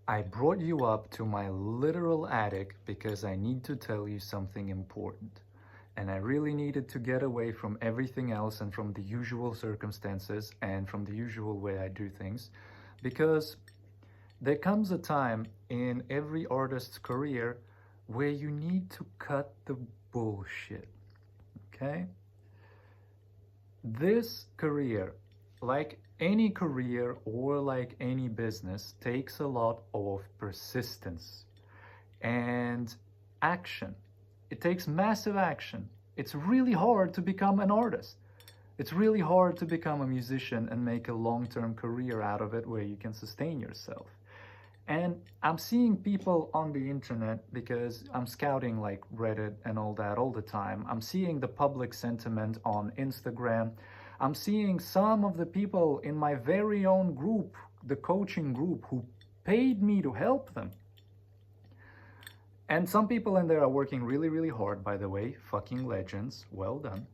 I brought you up to my literal attic because I need to tell you something important. And I really needed to get away from everything else and from the usual circumstances and from the usual way I do things. Because there comes a time in every artist's career where you need to cut the bullshit. Okay? This career, like any career or like any business, takes a lot of persistence and action. It takes massive action. It's really hard to become an artist. It's really hard to become a musician and make a long-term career out of it where you can sustain yourself. And I'm seeing people on the internet, because I'm scouting like Reddit and all that all the time. I'm seeing the public sentiment on Instagram. I'm seeing some of the people in my very own group, the coaching group, who paid me to help them. And some people in there are working really, really hard, by the way. Fucking legends. Well done.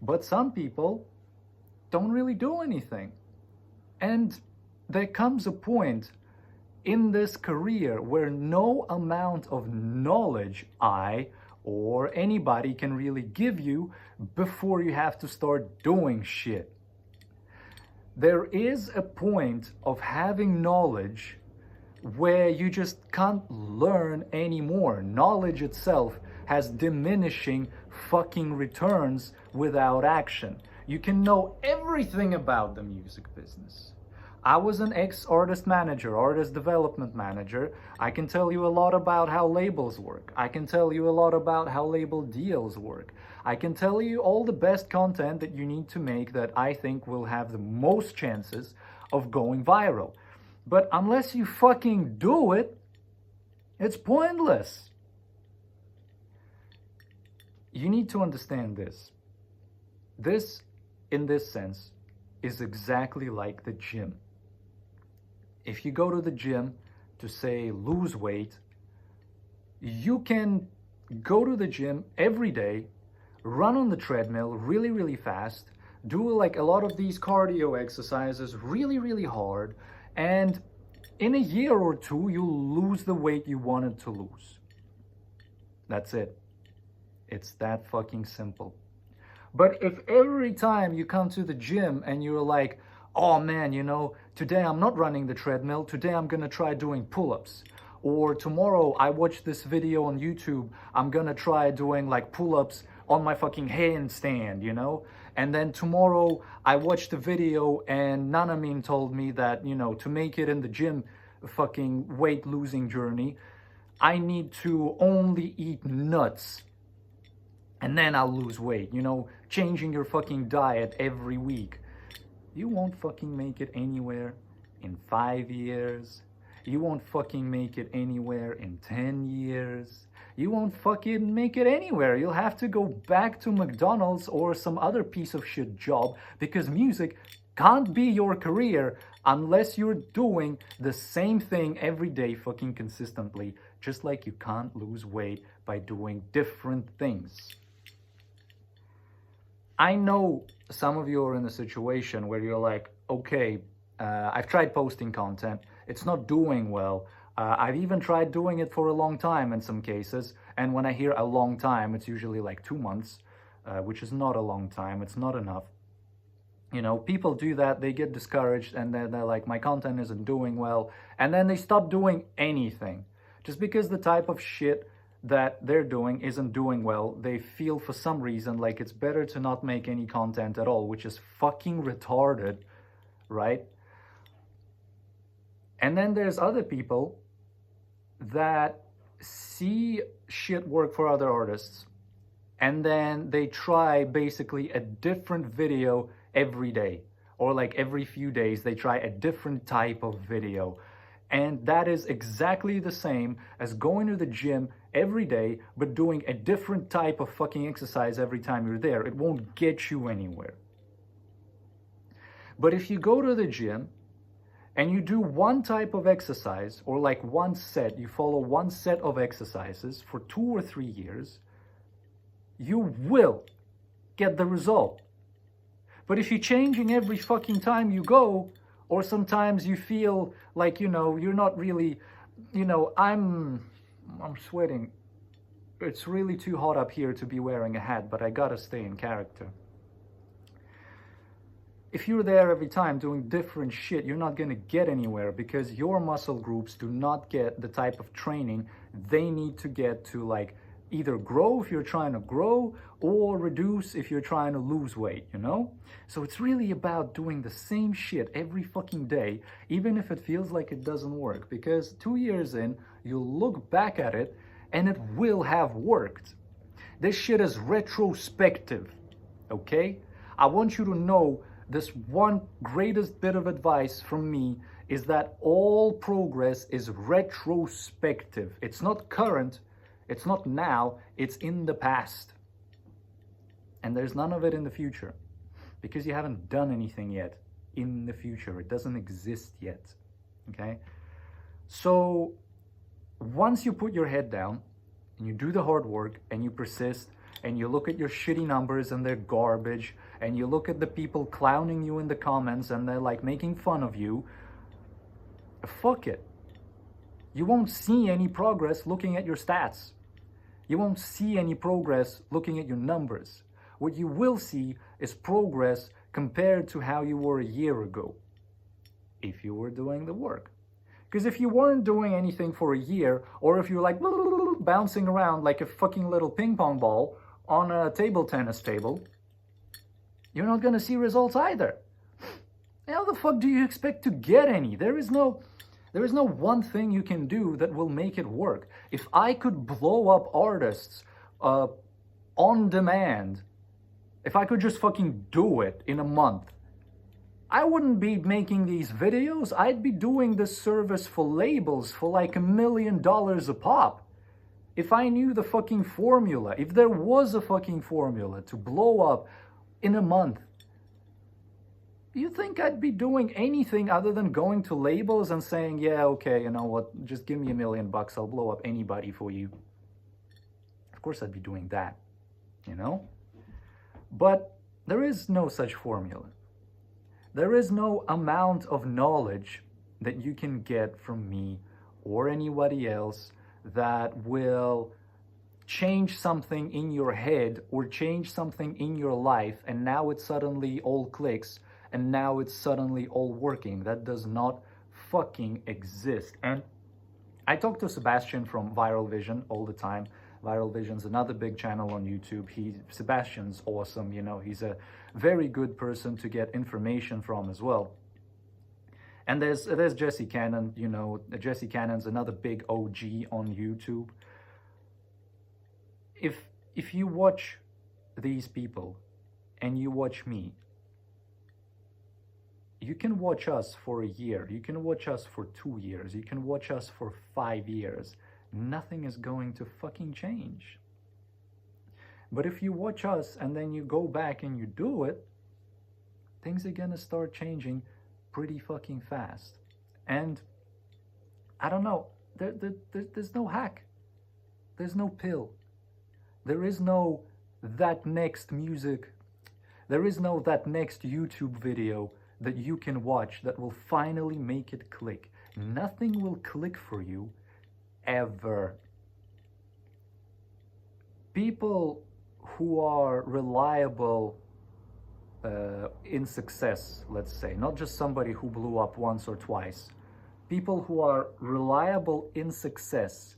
But some people don't really do anything. And there comes a point in this career where no amount of knowledge I or anybody can really give you before you have to start doing shit. There is a point of having knowledge where you just can't learn anymore. Knowledge itself has diminishing fucking returns without action. You can know everything about the music business. I was an ex-artist manager, artist development manager. I can tell you a lot about how labels work. I can tell you a lot about how label deals work. I can tell you all the best content that you need to make that I think will have the most chances of going viral. But unless you fucking do it, it's pointless. You need to understand this. This, in this sense, is exactly like the gym. If you go to the gym to, say, lose weight, you can go to the gym every day, run on the treadmill really, really fast, do like a lot of these cardio exercises really, really hard, and in a year or two, you'll lose the weight you wanted to lose. That's it. It's that fucking simple. But if every time you come to the gym and you're like, oh man, you know, today I'm not running the treadmill, today I'm gonna try doing pull-ups. Or tomorrow I watched this video on YouTube, I'm gonna try doing like pull-ups on my fucking handstand, you know? And then tomorrow I watched a video and Nanamin told me that, you know, to make it in the gym fucking weight losing journey, I need to only eat nuts. And then I'll lose weight, you know, changing your fucking diet every week. You won't fucking make it anywhere in 5 years. You won't fucking make it anywhere in 10 years. You won't fucking make it anywhere. You'll have to go back to McDonald's or some other piece of shit job, because music can't be your career unless you're doing the same thing every day fucking consistently, just like you can't lose weight by doing different things. I know some of you are in a situation where you're like, okay, I've tried posting content, it's not doing well. I've even tried doing it for a long time in some cases, and when I hear a long time, it's usually like 2 months, which is not a long time, it's not enough. You know, people do that, they get discouraged, and then they're like, my content isn't doing well, and then they stop doing anything. Just because the type of shit that they're doing isn't doing well, they feel for some reason like it's better to not make any content at all, which is fucking retarded, right? And then there's other people that see shit work for other artists, and then they try basically a different video every day, or like every few days they try a different type of video. And that is exactly the same as going to the gym every day, but doing a different type of fucking exercise every time you're there. It won't get you anywhere. But if you go to the gym and you do one type of exercise, or like one set, you follow one set of exercises for 2 or 3 years, you will get the result. But if you're changing every fucking time you go, or sometimes you feel like, you know, you're not really you know, I'm sweating. It's really too hot up here to be wearing a hat, but I gotta stay in character. If you're there every time doing different shit, you're not gonna get anywhere because your muscle groups do not get the type of training they need to get to, like, either grow if you're trying to grow or reduce if you're trying to lose weight, you know? So it's really about doing the same shit every fucking day, even if it feels like it doesn't work, because 2 years in, you'll look back at it and it will have worked. This shit is retrospective, okay? I want you to know this one greatest bit of advice from me is that all progress is retrospective. It's not current, it's not now, it's in the past. And there's none of it in the future because you haven't done anything yet in the future. It doesn't exist yet, okay? So once you put your head down and you do the hard work and you persist and you look at your shitty numbers and they're garbage and you look at the people clowning you in the comments and they're like making fun of you, fuck it. You won't see any progress looking at your stats. You won't see any progress looking at your numbers. What you will see is progress compared to how you were a year ago, if you were doing the work. Because if you weren't doing anything for a year, or if you're like bouncing around like a fucking little ping pong ball on a table tennis table, you're not gonna see results either. How the fuck do you expect to get any? There is no one thing you can do that will make it work. If I could blow up artists on demand, if I could just fucking do it in a month, I wouldn't be making these videos. I'd be doing this service for labels for like $1 million a pop. If I knew the fucking formula, if there was a fucking formula to blow up in a month, you think I'd be doing anything other than going to labels and saying, yeah, okay, you know what, just give me $1 million, I'll blow up anybody for you. Of course I'd be doing that, you know? But there is no such formula. There is no amount of knowledge that you can get from me or anybody else that will change something in your head or change something in your life and now it suddenly all clicks and now it's suddenly all working. That does not fucking exist. And I talk to Sebastian from Viral Vision all the time. Viral Vision's another big channel on YouTube. Sebastian's awesome, you know, he's a very good person to get information from as well. And there's Jesse Cannon, you know, Jesse Cannon's another big OG on YouTube. If you watch these people and you watch me, you can watch us for a year, you can watch us for 2 years, you can watch us for 5 years. Nothing is going to fucking change. But if you watch us and then you go back and you do it, things are gonna start changing pretty fucking fast. And I don't know, there's no hack. There's no pill. There is no that next music. There is no that next YouTube video that you can watch that will finally make it click. Nothing will click for you ever. People who are reliable in success, let's say, not just somebody who blew up once or twice, people who are reliable in success,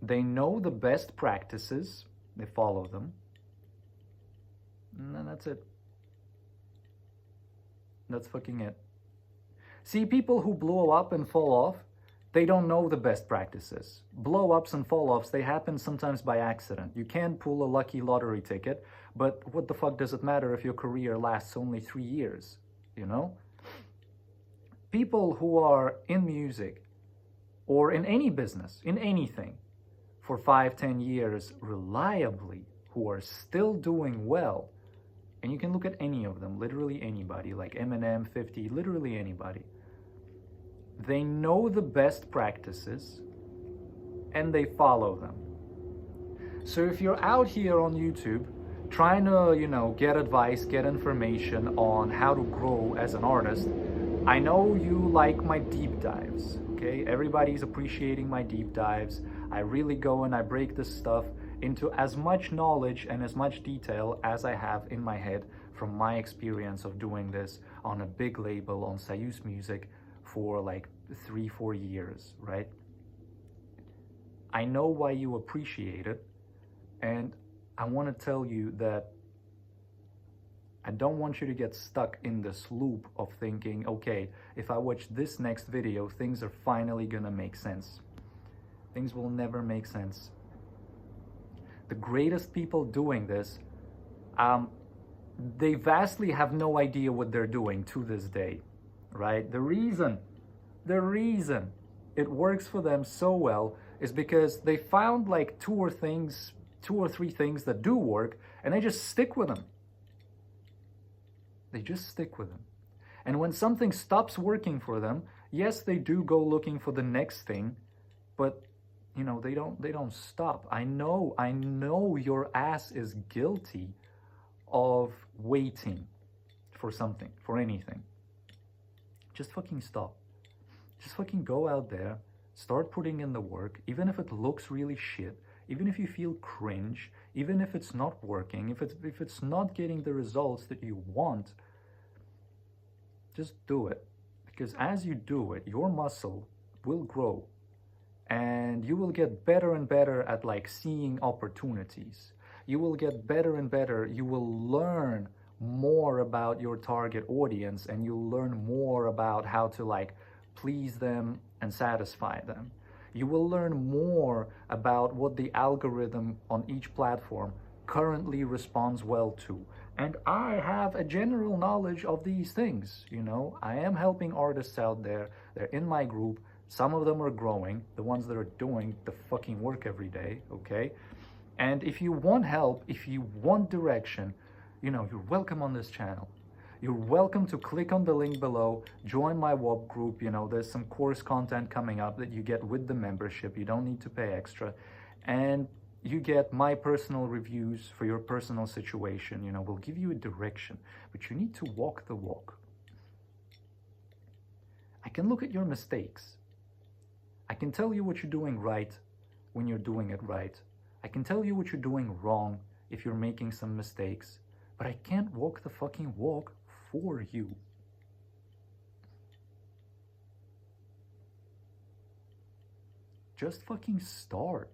they know the best practices, they follow them, and then that's it. That's fucking it. See, people who blow up and fall off, they don't know the best practices. Blow-ups and fall-offs, they happen sometimes by accident. You can pull a lucky lottery ticket, but what the fuck does it matter if your career lasts only 3 years, you know? People who are in music or in any business, in anything, for 5-10 years reliably, who are still doing well, and you can look at any of them, literally anybody, like Eminem, 50, literally anybody. They know the best practices and they follow them. So if you're out here on YouTube trying to, you know, get advice, get information on how to grow as an artist, I know you like my deep dives, okay? Everybody's appreciating my deep dives. I really go and I break this stuff into as much knowledge and as much detail as I have in my head from my experience of doing this on a big label on Soyuz Music for like 3-4 years, right? I know why you appreciate it, and I want to tell you that I don't want you to get stuck in this loop of thinking, okay, if I watch this next video, things are finally gonna make sense. Things will never make sense. The greatest people doing this, they vastly have no idea what they're doing to this day, right? The reason it works for them so well is because they found like two or three things that do work, and they just stick with them. They just stick with them. And when something stops working for them, yes, they do go looking for the next thing, but you know, they don't stop. I know your ass is guilty of waiting for something, for anything. Just fucking stop. Just fucking go out there, start putting in the work, even if it looks really shit, even if you feel cringe, even if it's not working, if it's not getting the results that you want, just do it. Because as you do it, your muscle will grow and you will get better and better at like seeing opportunities. You will get better and better. You will learn more about your target audience, and you'll learn more about how to like please them and satisfy them. You will learn more about what the algorithm on each platform currently responds well to. And I have a general knowledge of these things, you know. I am helping artists out there. They're in my group. Some of them are growing, the ones that are doing the fucking work every day, okay? And if you want help, if you want direction, you know, you're welcome on this channel. You're welcome to click on the link below, join my WOP group. You know, there's some course content coming up that you get with the membership. You don't need to pay extra. And you get my personal reviews for your personal situation. You know, we'll give you a direction, but you need to walk the walk. I can look at your mistakes. I can tell you what you're doing right when you're doing it right. I can tell you what you're doing wrong if you're making some mistakes, but I can't walk the fucking walk for you. Just fucking start.